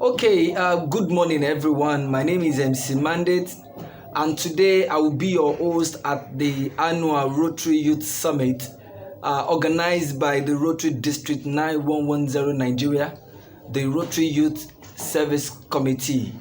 Okay, good morning, everyone. My name is MC Mandate, and today I will be your host at the annual Rotary Youth Summit organized by the Rotary District 9110 Nigeria, the Rotary Youth Service Committee,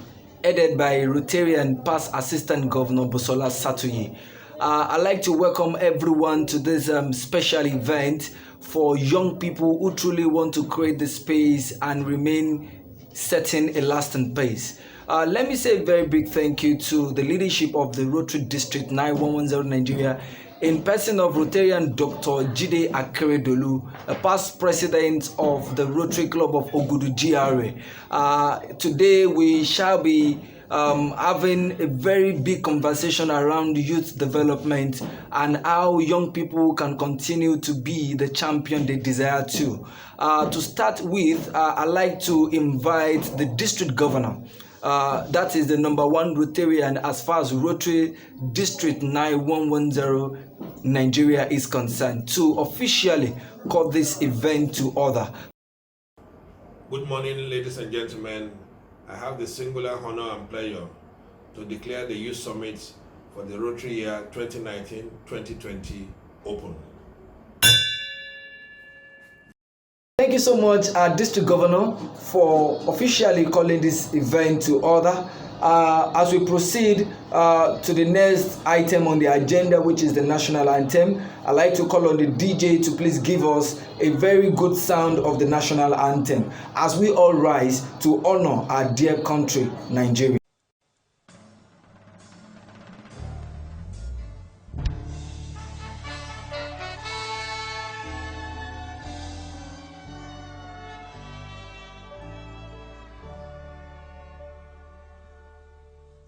headed by Rotarian Past Assistant Governor Busola Satuyi. I'd like to welcome everyone to this special event for young people who truly want to create the space and remain setting a lasting pace. Let me say a very big thank you to the leadership of the Rotary District 9110 Nigeria, in person of Rotarian Dr. Jide Akeredolu, a past president of the Rotary Club of Ogudu GRA. Today we shall be having a very big conversation around youth development and how young people can continue to be the champion they desire to. To start with, I'd like to invite the district governor. That is the number one Rotarian as far as Rotary District 9110 Nigeria is concerned, to officially call this event to order. Good morning, ladies and gentlemen. I have the singular honor and pleasure to declare the Youth Summit for the Rotary year 2019-2020 open. Thank you so much, District Governor, for officially calling this event to order. As we proceed to the next item on the agenda, which is the national anthem, I'd like to call on the DJ to please give us a very good sound of the national anthem as we all rise to honor our dear country, Nigeria.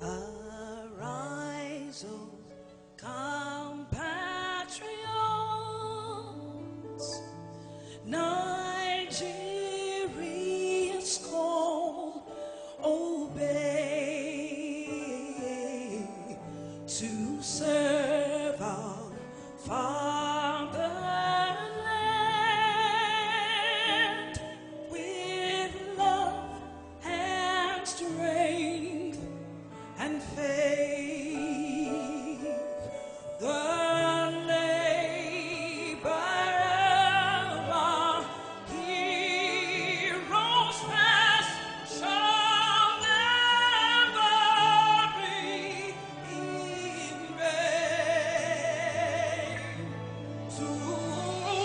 Arise, O compatriots, Nigeria's call, obey, to serve our fatherland with love and strength and faith. The labor of our heroes past shall never be in vain. To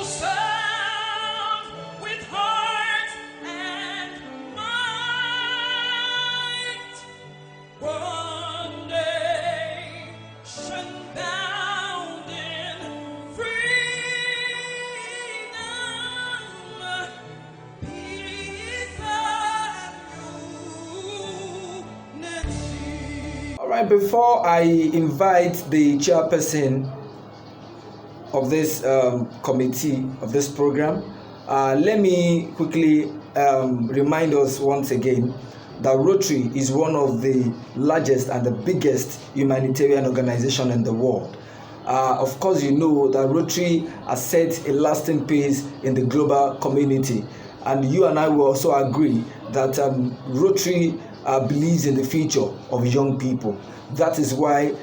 serve with heart and might, one nation bound in freedom, peace and unity. All right, before I invite the chairperson of this committee, of this program, let me quickly remind us once again that Rotary is one of the largest and the biggest humanitarian organization in the world. Of course, you know that Rotary has set a lasting pace in the global community, and you and I will also agree that Rotary believes in the future of young people. That is why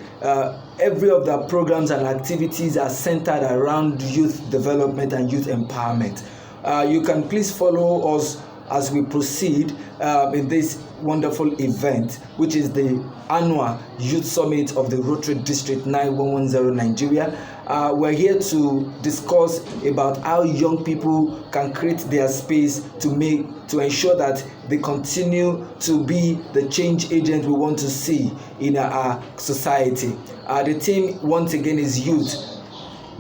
every of the programs and activities are centered around youth development and youth empowerment. You can please follow us as we proceed in this wonderful event, which is the annual Youth Summit of the Rotary District 9110 Nigeria. We're here to discuss about how young people can create their space to ensure that they continue to be the change agent we want to see in our society. The theme once again is youth.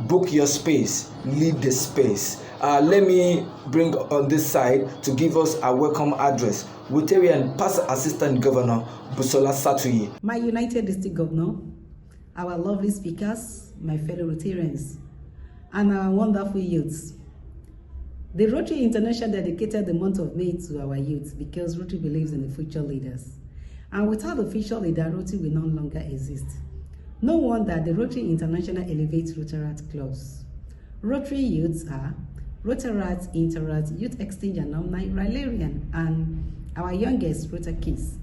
Book your space, lead the space. Let me bring on this side to give us a welcome address, Rotarian Past Assistant Governor Busola Satuyi. My United District Governor, our lovely speakers, my fellow Rotarians, and our wonderful youths. The Rotary International dedicated the month of May to our youth because Rotary believes in the future leaders. And without the future leader, Rotary will no longer exist. No wonder the Rotary International elevates Rotaract clubs. Rotary youths are Rotaract, Interact, Youth Exchange Alumni, Rotarian, and our youngest Rotary kids.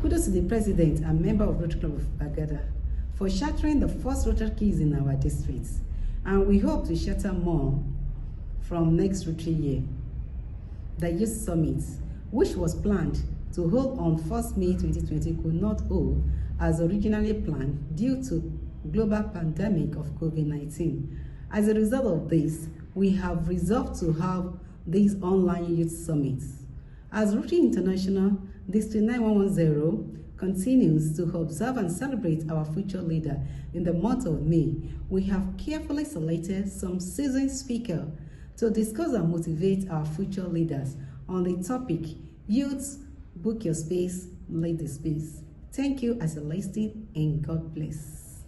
Kudos to the President and member of Rotary Club of Bagada for sheltering the first Rotary kids in our district, and we hope to shelter more from next Rotary year. The Youth Summit, which was planned to hold on 1st May 2020, could not hold as originally planned due to global pandemic of COVID-19. As a result of this, we have resolved to have these online youth summits. As Rotary International District 9110 continues to observe and celebrate our future leader in the month of May, we have carefully selected some seasoned speakers to discuss and motivate our future leaders on the topic, Youths, Book Your Space, Lead the Space. Thank you as a listening, and God bless.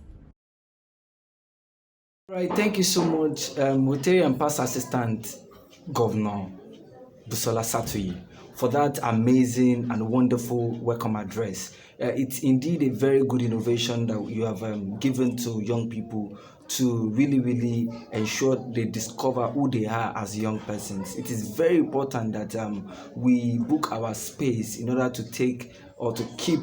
All right, thank you so much, Rotary and Past Assistant Governor Busola Satuyi, for that amazing and wonderful welcome address. It's indeed a very good innovation that you have given to young people to really ensure they discover who they are as young persons. It is very important that we book our space in order to take or to keep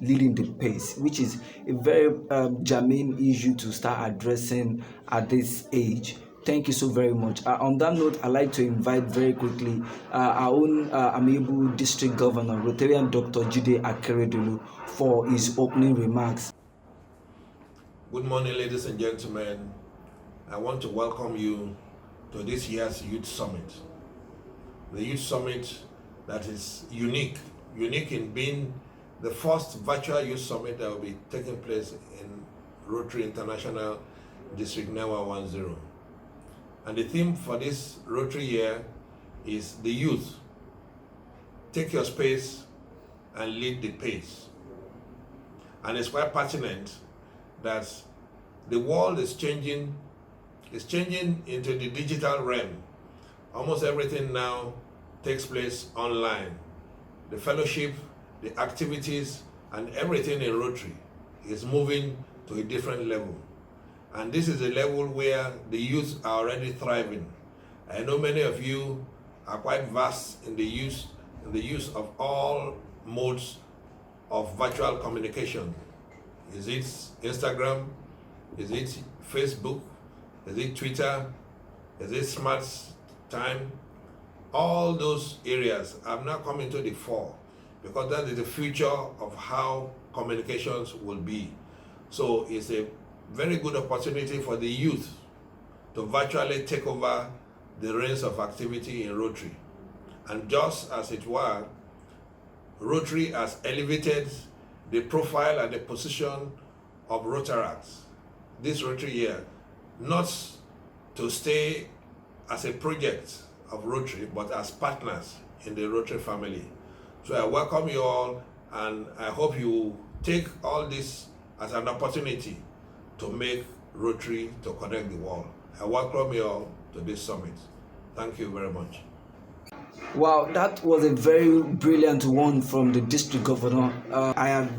leading the pace, which is a very germane issue to start addressing at this age. Thank you so very much. On that note, I'd like to invite very quickly our own amiable district governor, Rotarian Dr. Jide Akeredolu, for his opening remarks. Good morning, ladies and gentlemen. I want to welcome you to this year's Youth Summit. The Youth Summit that is unique in being the first virtual Youth Summit that will be taking place in Rotary International District 9110. And the theme for this Rotary year is the youth. Take your space and lead the pace. And it's quite pertinent that the world is changing into the digital realm. Almost everything now takes place online. The fellowship, the activities, and everything in Rotary is moving to a different level. And this is a level where the youth are already thriving. I know many of you are quite vast in the use of all modes of virtual communication. Is it Instagram? Is it Facebook? Is it Twitter? Is it Smart Time? All those areas have now come into the fore because that is the future of how communications will be. So it's a very good opportunity for the youth to virtually take over the reins of activity in Rotary. And just as it were, Rotary has elevated the profile and the position of Rotaract this Rotary year, not to stay as a project of Rotary, but as partners in the Rotary family. So I welcome you all, and I hope you take all this as an opportunity to make Rotary to connect the world. I welcome you all to this summit. Thank you very much. Wow, that was a very brilliant one from the district governor. I have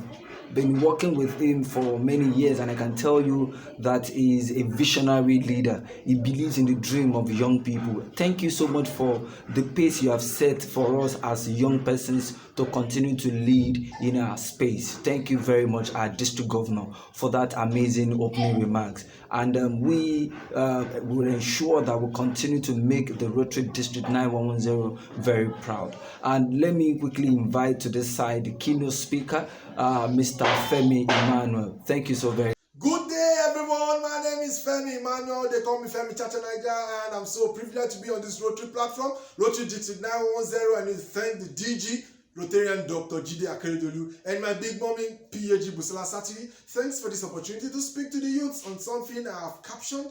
been working with him for many years, and I can tell you that he is a visionary leader. He believes in the dream of young people. Thank you so much for the pace you have set for us as young persons to continue to lead in our space. Thank you very much, our district governor, for that amazing opening remarks. And we will ensure that we continue to make the Rotary District 9110 very proud. And let me quickly invite to this side the keynote speaker, Mr. Femi Emmanuel. Thank you so very much. Good day, everyone. My name is Femi Emmanuel. They call me Femi Chacha Niger, and I'm so privileged to be on this Rotary platform, Rotary District 9110, and I thank the DG, Rotarian Dr. Jide Akeredolu, and my big mommy, PhD Busola Satuyi. Thanks for this opportunity to speak to the youths on something I have captioned: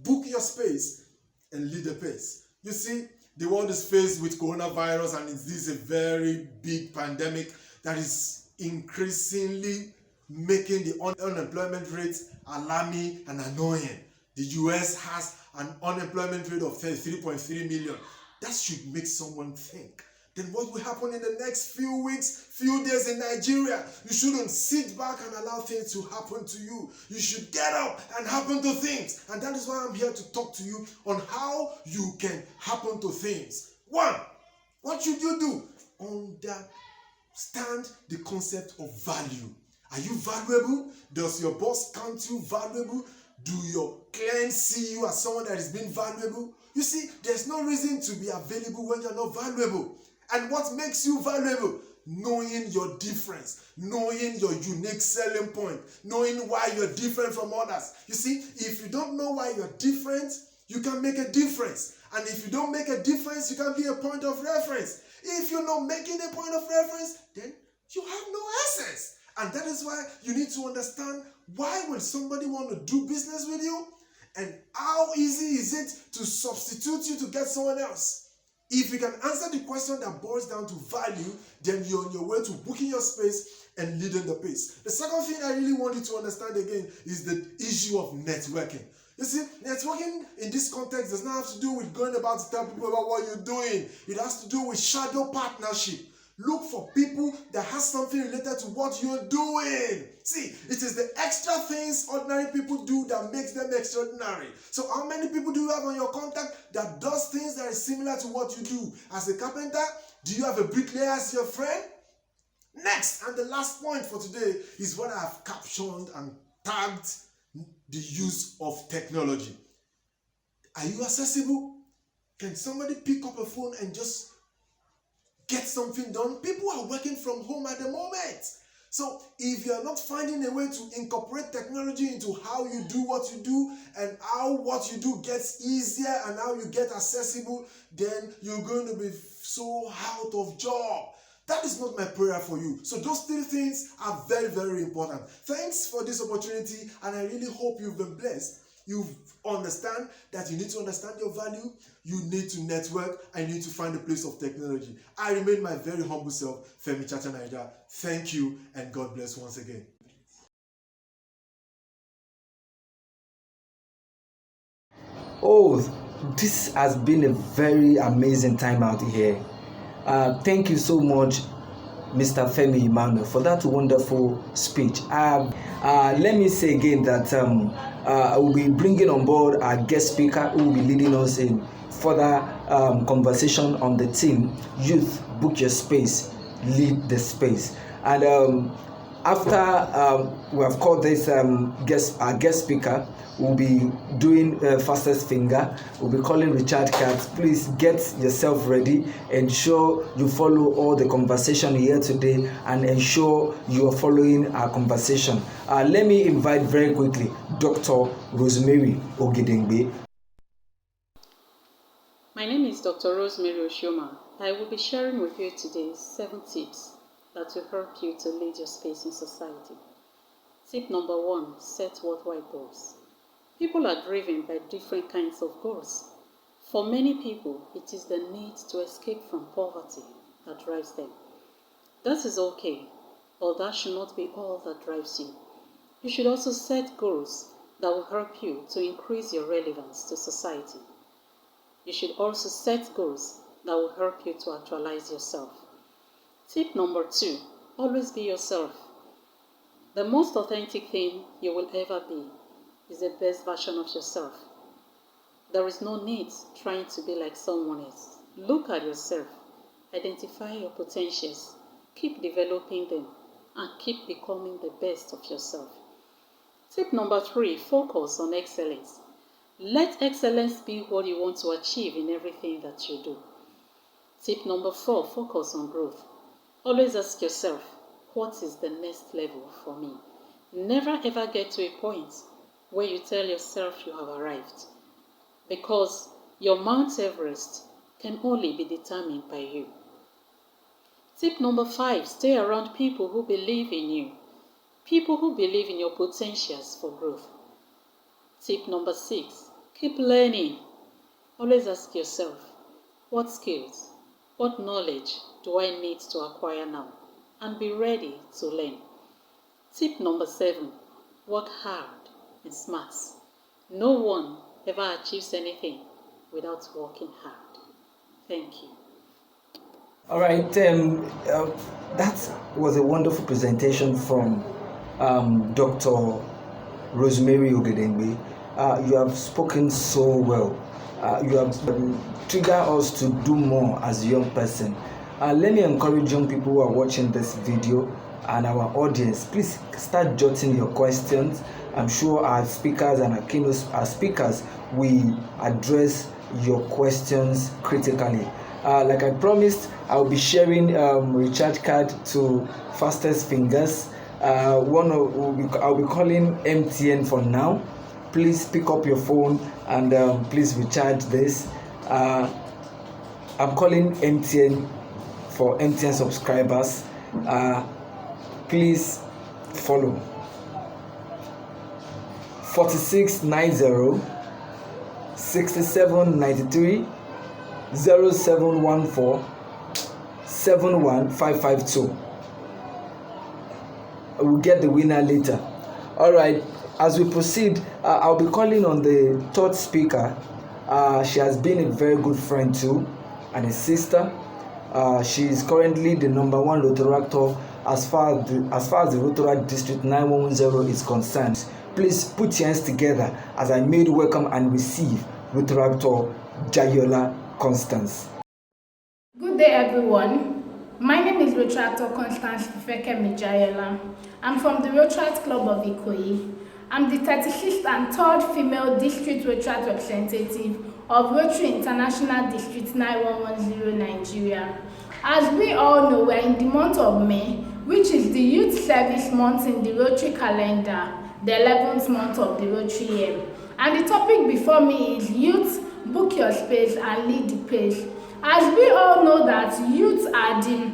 book your space and lead the pace. You see, the world is faced with coronavirus, and this is a very big pandemic that is increasingly making the unemployment rate alarming and annoying. The US has an unemployment rate of 33.3 million. That should make someone think. Then what will happen in the next few weeks, few days in Nigeria? You shouldn't sit back and allow things to happen to you. You should get up and happen to things. And that is why I'm here to talk to you on how you can happen to things. One, what should you do? understand the concept of value. Are you valuable? Does your boss count you valuable? Do your clients see you as someone that is being valuable? You see, there's no reason to be available when you're not valuable. And what makes you valuable? Knowing your difference, knowing your unique selling point, knowing why you're different from others. You see, if you don't know why you're different, you can make a difference. And if you don't make a difference, you can be a point of reference. If you're not making a point of reference, then you have no essence. And that is why you need to understand why will somebody want to do business with you and how easy is it to substitute you to get someone else. If you can answer the question that boils down to value, then you're on your way to booking your space and leading the pace. The second thing I really want you to understand again is the issue of networking. You see, networking in this context does not have to do with going about to tell people about what you're doing. It has to do with shadow partnership. Look for people that has something related to what you're doing. See, it is the extra things ordinary people do that makes them extraordinary. So how many people do you have on your contact that does things that is similar to what you do? As a carpenter, do you have a bricklayer as your friend? Next, and the last point for today is what I have captioned and tagged the use of technology. Are you accessible? Can somebody pick up a phone and just get something done? People are working from home at the moment. So if you're not finding a way to incorporate technology into how you do what you do and how what you do gets easier and how you get accessible, then you're going to be so out of job. That is not my prayer for you. So those three things are very, very important. Thanks for this opportunity, and I really hope you've been blessed. You understand that you need to understand your value, you need to network, and you need to find a place of technology. I remain my very humble self, Femi Chachanaija. Thank you, and God bless once again. Oh, this has been a very amazing time out here. Thank you so much, Mr. Femi Emmanuel, for that wonderful speech. Let me say again that I will be bringing on board our guest speaker who will be leading us in further conversation on the theme, Youth, Book Your Space, Lead the Space. And after we have called this our guest speaker, we'll be doing fastest finger. We'll be calling Richard Katz. Please get yourself ready. Ensure you follow all the conversation here today and ensure you are following our conversation. Let me invite very quickly Dr. Rosemary Ogedengbe. My name is Dr. Rosemary Oshioma. I will be sharing with you today 7 tips that will help you to lead your space in society. Tip number 1, set worthwhile goals. People are driven by different kinds of goals. For many people, it is the need to escape from poverty that drives them. That is okay, but that should not be all that drives you. You should also set goals that will help you to increase your relevance to society. You should also set goals that will help you to actualize yourself. Tip number 2, always be yourself. The most authentic thing you will ever be is the best version of yourself. There is no need trying to be like someone else. Look at yourself, identify your potentials, keep developing them, and keep becoming the best of yourself. Tip number 3, focus on excellence. Let excellence be what you want to achieve in everything that you do. Tip number 4, focus on growth. Always ask yourself, what is the next level for me? Never ever get to a point where you tell yourself you have arrived, because your Mount Everest can only be determined by you. Tip number 5, stay around people who believe in you, people who believe in your potentials for growth. Tip number 6, keep learning. Always ask yourself, what skills, what knowledge do I need to acquire now? And be ready to learn. Tip number 7, work hard and smart. No one ever achieves anything without working hard. Thank you. All right, that was a wonderful presentation from Dr. Rosemary Ogedengbe. You have spoken so well. You have triggered us to do more as a young person. Let me encourage young people who are watching this video and our audience, please start jotting your questions. I'm sure our speakers and our keynote speakers will address your questions critically. Like I promised, I'll be sharing recharge card to fastest fingers. I'll be calling MTN for now. Please pick up your phone and please recharge this. I'm calling MTN for MTN subscribers. Please follow 4690 6793 0714 71552. We'll get the winner later. All right, as we proceed, I'll be calling on the third speaker. She has been a very good friend too, and a sister. She is currently the #1 Rotaractor as far as the Rotary District 9110 is concerned. Please put your hands together as I made welcome and receive Rotaractor Jayola Constance. Good day, everyone. My name is Rotaractor Constance Fifekemi Jayola. I'm from the Rotary Club of Ikoyi. I'm the 36th and 3rd female district Rotary representative of Rotary International District 9110 Nigeria. As we all know, we're in the month of May, which is the Youth Service Month in the Rotary calendar, the 11th month of the Rotary year. And the topic before me is Youth, Book Your Space and Lead the Pace. As we all know that youth are the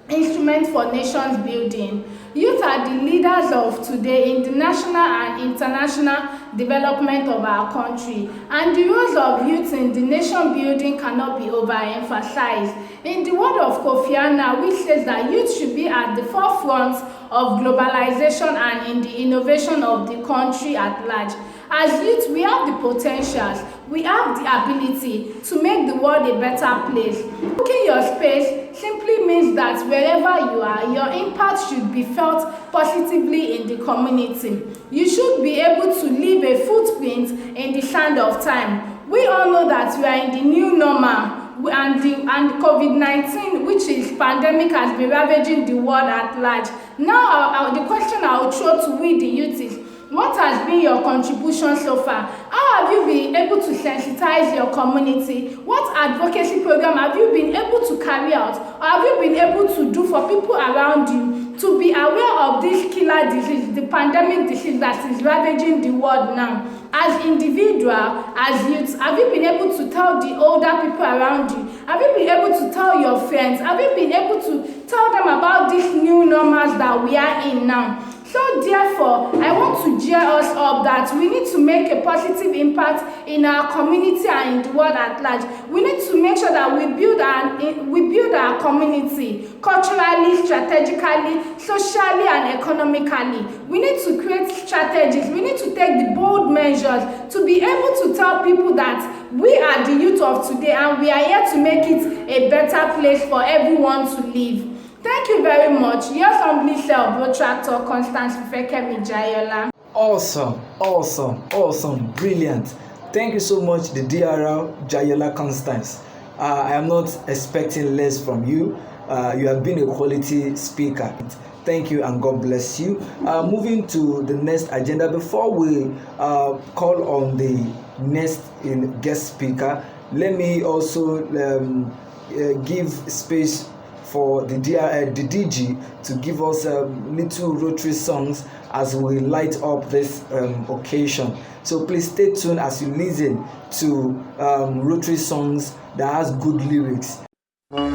instrument for nations building. Youth are the leaders of today in the national and international development of our country, and the roles of youth in the nation building cannot be overemphasized. In the word of Kofi Annan, which says that youth should be at the forefront of globalization and in the innovation of the country at large. As youth, we have the potentials, we have the ability to make the world a better place. Booking your space simply means that wherever you are, your impact should be felt positively in the community. You should be able to leave a footprint in the sand of time. We all know that we are in the new normal, and COVID-19, which is pandemic, has been ravaging the world at large. Now, the question I will throw to we the youth is, what has been your contribution so far? How have you been able to sensitize your community? What advocacy program have you been able to carry out, or have you been able to do for people around you to be aware of this killer disease, the pandemic disease that is ravaging the world now? As individual, as youth, have you been able to tell the older people around you? Have you been able to tell your friends? Have you been able to tell them about these new normals that we are in now? So therefore, I want to cheer us up that we need to make a positive impact in our community and in the world at large. We need to make sure that we build our community culturally, strategically, socially, and economically. We need to create strategies. We need to take the bold measures to be able to tell people that we are the youth of today and we are here to make it a better place for everyone to live. Thank you very much. Yours humbly self, Rotaractor Constance Fifekemi Jayola. Awesome, brilliant. Thank you so much, the DRL Jayola Constance. I am not expecting less from you. You have been a quality speaker. Thank you and God bless you. Moving to the next agenda, before we call on the next guest speaker, let me also give space for the DG to give us little Rotary songs as we light up this occasion. So please stay tuned as you listen to Rotary songs that has good lyrics. My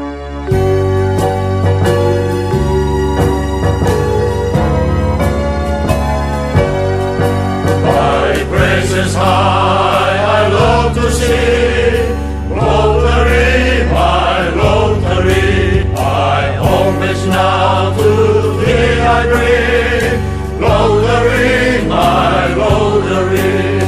praise is high, I love to sing. Rotary, my Rotary, my home is now to thee I bring. Rotary, my Rotary,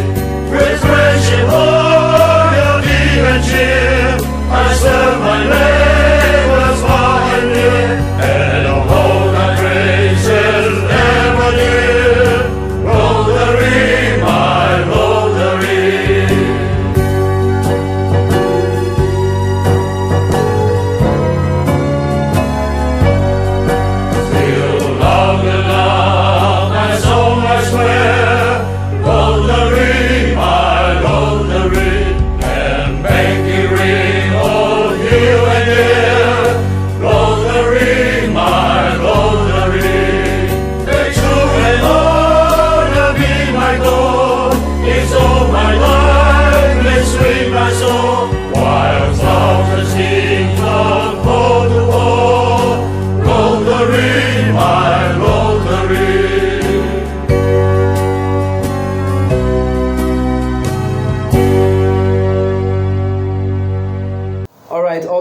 with friendship, loyalty, and cheer, I serve my neighbors far and near, and uphold thy praises ever dear. Rotary, my Rotary.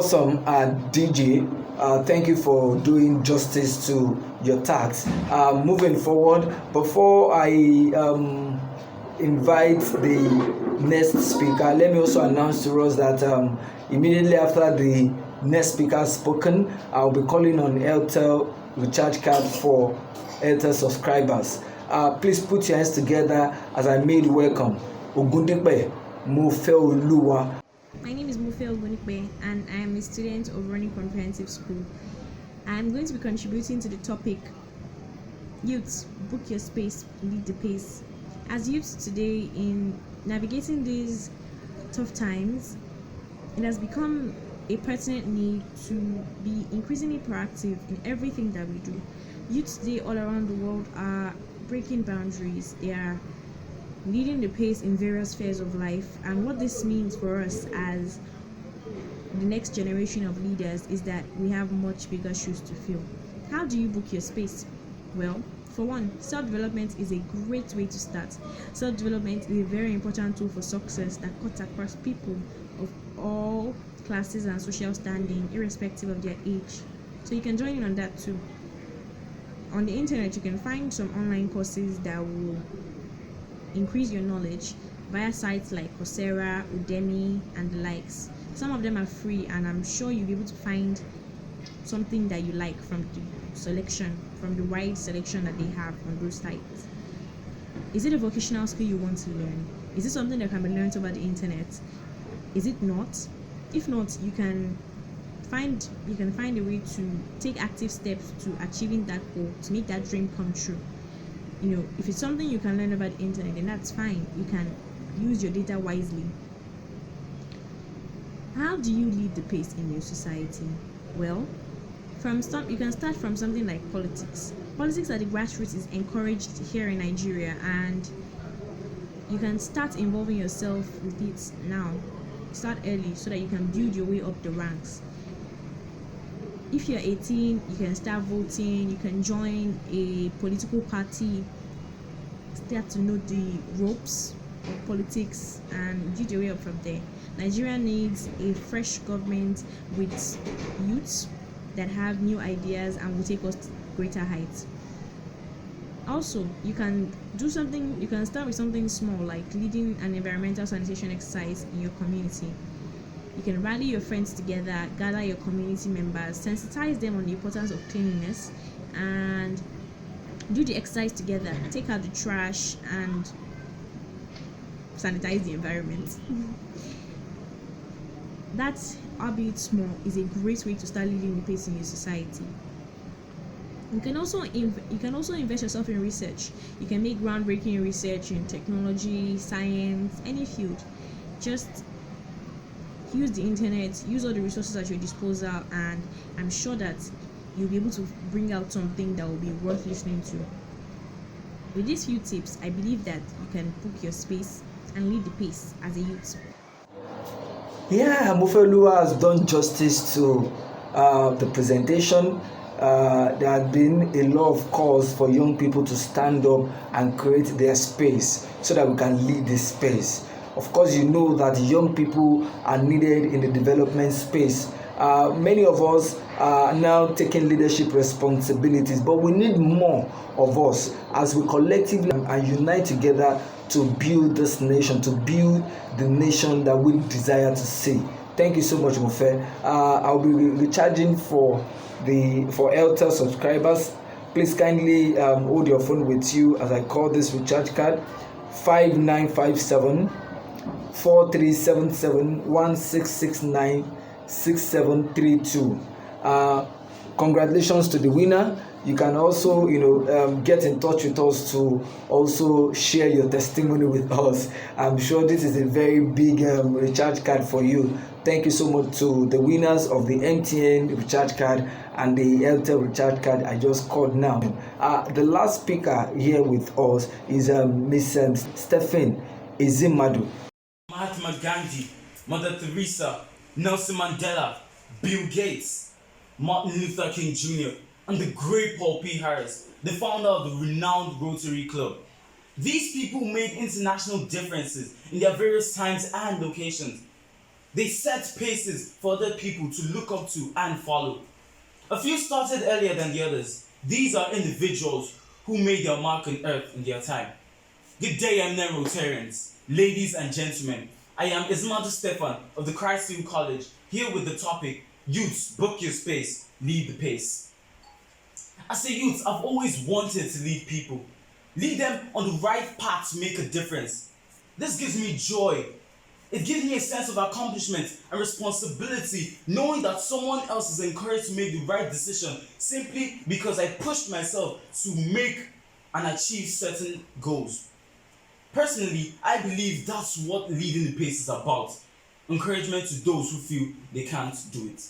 awesome, DJ. Thank you for doing justice to your task. Moving forward, before I invite the next speaker, let me also announce to us that immediately after the next speaker has spoken, I'll be calling on Airtel recharge card for Airtel subscribers. Please put your hands together as I made welcome Ogundipe Mofeoluwa. My name is Mufe Ogundipe and I am a student of Running Comprehensive School. I am going to be contributing to the topic Youths, book your space, lead the pace. As youths today, in navigating these tough times, it has become a pertinent need to be increasingly proactive in everything that we do. Youths today all around the world are breaking boundaries. They are leading the pace in various spheres of life, and what this means for us as the next generation of leaders is that we have much bigger shoes to fill. How do you book your space? Well, for one, self-development is a great way to start. Self-development is a very important tool for success that cuts across people of all classes and social standing, irrespective of their age. So you can join in on that too. On the internet, you can find some online courses that will increase your knowledge via sites like Coursera, Udemy, and the likes. Some of them are free, and I'm sure you'll be able to find something that you like from the wide selection that they have on those sites. Is it a vocational skill you want to learn? Is it something that can be learned over the internet? Is it not? If not, you can find a way to take active steps to achieving that goal, to make that dream come true. If it's something you can learn about the internet, then that's fine. You can use your data wisely. How do you lead the pace in your society? Well, you can start from something like politics. Politics at the grassroots is encouraged here in Nigeria, and you can start involving yourself with it now. Start early so that you can build your way up the ranks. If you're 18, you can start voting, you can join a political party, start to know the ropes of politics and build your way up from there. Nigeria needs a fresh government with youths that have new ideas and will take us to greater heights. Also, you can start with something small like leading an environmental sanitation exercise in your community. You can rally your friends together, gather your community members, sensitize them on the importance of cleanliness, and do the exercise together. Take out the trash and sanitize the environment. That, albeit small, is a great way to start leading the pace in your society. You can also invest yourself in research. You can make groundbreaking research in technology, science, any field. Just use the internet, use all the resources at your disposal, and I'm sure that you'll be able to bring out something that will be worth listening to. With these few tips, I believe that you can book your space and lead the pace as a youth. Yeah, Mofeoluwa has done justice to the presentation. There has been a lot of calls for young people to stand up and create their space so that we can lead this space. Of course, you know that young people are needed in the development space. Many of us are now taking leadership responsibilities, but we need more of us as we collectively and unite together to build this nation, to build the nation that we desire to see. Thank you so much, Mufe. I'll be recharging for Airtel subscribers. Please kindly hold your phone with you as I call this recharge card 5957 4377 1669 6732. Congratulations to the winner. You can also get in touch with us to also share your testimony with us. I'm sure this is a very big recharge card for you. Thank you so much to the winners of the MTN recharge card and the Airtel recharge card I just called now. The last speaker here with us is Miss Stephen Ezimadu. Mahatma Gandhi, Mother Teresa, Nelson Mandela, Bill Gates, Martin Luther King Jr., and the great Paul P. Harris, the founder of the renowned Rotary Club. These people made international differences in their various times and locations. They set paces for other people to look up to and follow. A few started earlier than the others. These are individuals who made their mark on earth in their time. Good day, eminent Rotarians, ladies and gentlemen. I am Ismail Stefan of the Christ Hill College, here with the topic, Youths, Book Your Space, Lead the Pace. As a youth, I've always wanted to lead people. Lead them on the right path to make a difference. This gives me joy. It gives me a sense of accomplishment and responsibility, knowing that someone else is encouraged to make the right decision simply because I pushed myself to make and achieve certain goals. Personally, I believe that's what leading the pace is about. Encouragement to those who feel they can't do it.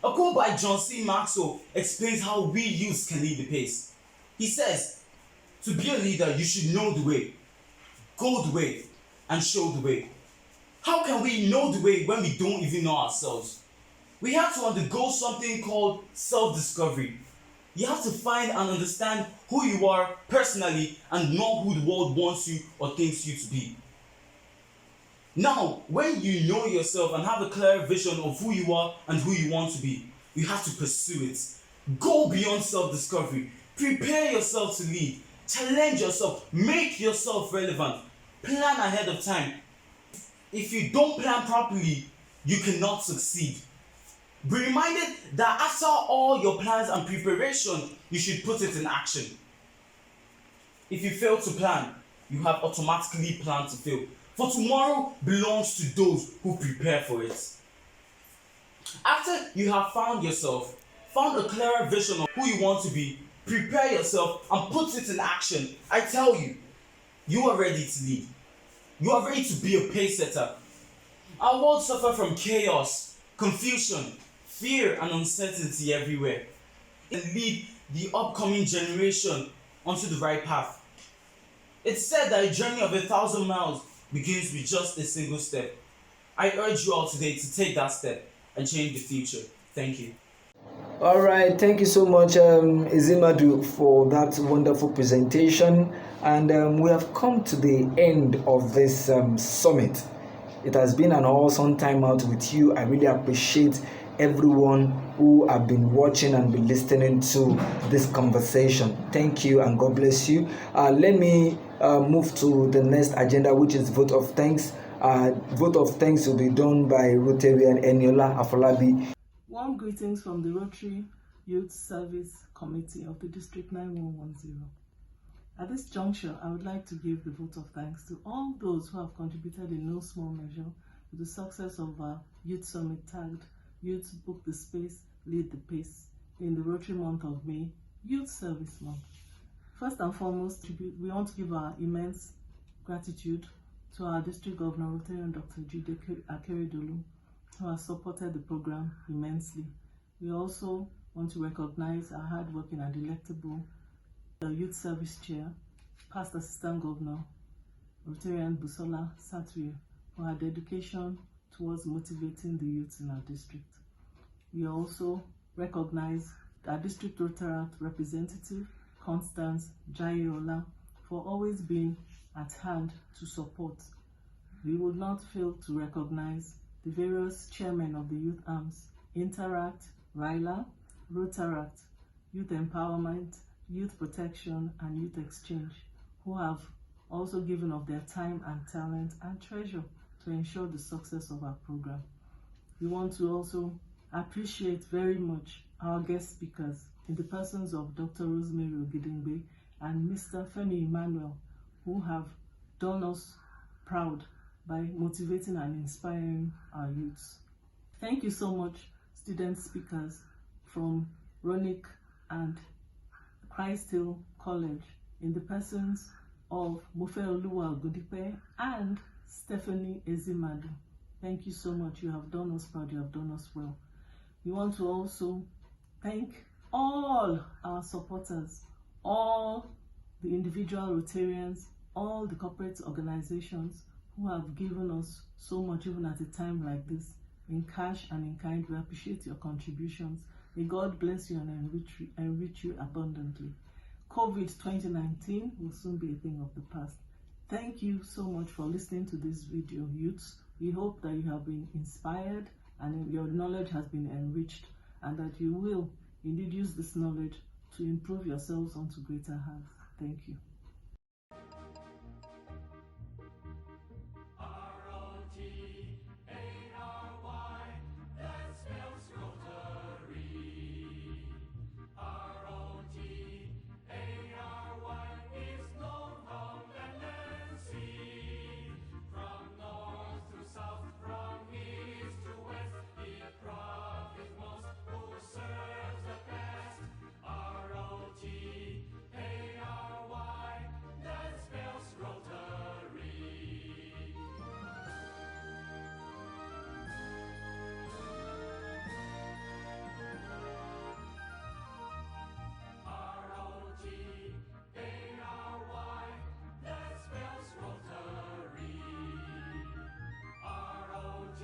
A quote by John C. Maxwell explains how we youths can lead the pace. He says, to be a leader, you should know the way, go the way, and show the way. How can we know the way when we don't even know ourselves? We have to undergo something called self-discovery. You have to find and understand who you are personally and know who the world wants you or thinks you to be. Now, when you know yourself and have a clear vision of who you are and who you want to be, you have to pursue it. Go beyond self-discovery. Prepare yourself to lead. Challenge yourself. Make yourself relevant. Plan ahead of time. If you don't plan properly, you cannot succeed. Be reminded that after all your plans and preparation, you should put it in action. If you fail to plan, you have automatically planned to fail. For tomorrow belongs to those who prepare for it. After you have found yourself, found a clearer vision of who you want to be, prepare yourself and put it in action, I tell you, you are ready to lead. You are ready to be a pace setter. Our world suffers from chaos, confusion, fear and uncertainty everywhere. And lead the upcoming generation onto the right path. It's said that a journey of 1,000 miles begins with just a single step. I urge you all today to take that step and change the future. Thank you. All right, thank you so much, Izimadu, for that wonderful presentation. And we have come to the end of this summit. It has been an awesome time out with you. I really appreciate everyone who have been watching and been listening to this conversation. Thank you and God bless you. Let me move to the next agenda, which is vote of thanks. Vote of thanks will be done by Rotarian Eniola Afolabi. Warm greetings from the Rotary Youth Service Committee of the District 9110. At this juncture, I would like to give the vote of thanks to all those who have contributed in no small measure to the success of our Youth Summit tagged Youth Book the Space, Lead the Pace in the Rotary month of May, Youth Service Month. First and foremost, we want to give our immense gratitude to our District Governor, Rotarian Dr. Jide Akeredolu, who has supported the program immensely. We also want to recognize our hardworking and delectable Youth Service Chair, Past Assistant Governor, Rotarian Busola Satwe, for her dedication towards motivating the youth in our district. We also recognize our District Rotary Representative, Constance Jayola, for always being at hand to support. We would not fail to recognize the various chairmen of the youth arms, Interact, RILA, Rotaract, Youth Empowerment, Youth Protection, and Youth Exchange, who have also given of their time and talent and treasure to ensure the success of our program. We want to also appreciate very much our guest speakers in the persons of Dr. Rosemary Ogidengbe and Mr. Femi Emmanuel, who have done us proud by motivating and inspiring our youths. Thank you so much, student speakers from Ronick and Christ Hill College in the persons of Mofeoluwa Godipe and Stephanie Ezimadu. Thank you so much. You have done us proud. You have done us well. We want to also thank all our supporters, all the individual Rotarians, all the corporate organizations who have given us so much even at a time like this, in cash and in kind. We appreciate your contributions. May God bless you and enrich you abundantly. COVID-2019 will soon be a thing of the past. Thank you so much for listening to this video, youths. We hope that you have been inspired and your knowledge has been enriched, and that you will indeed use this knowledge to improve yourselves onto greater heights. Thank you.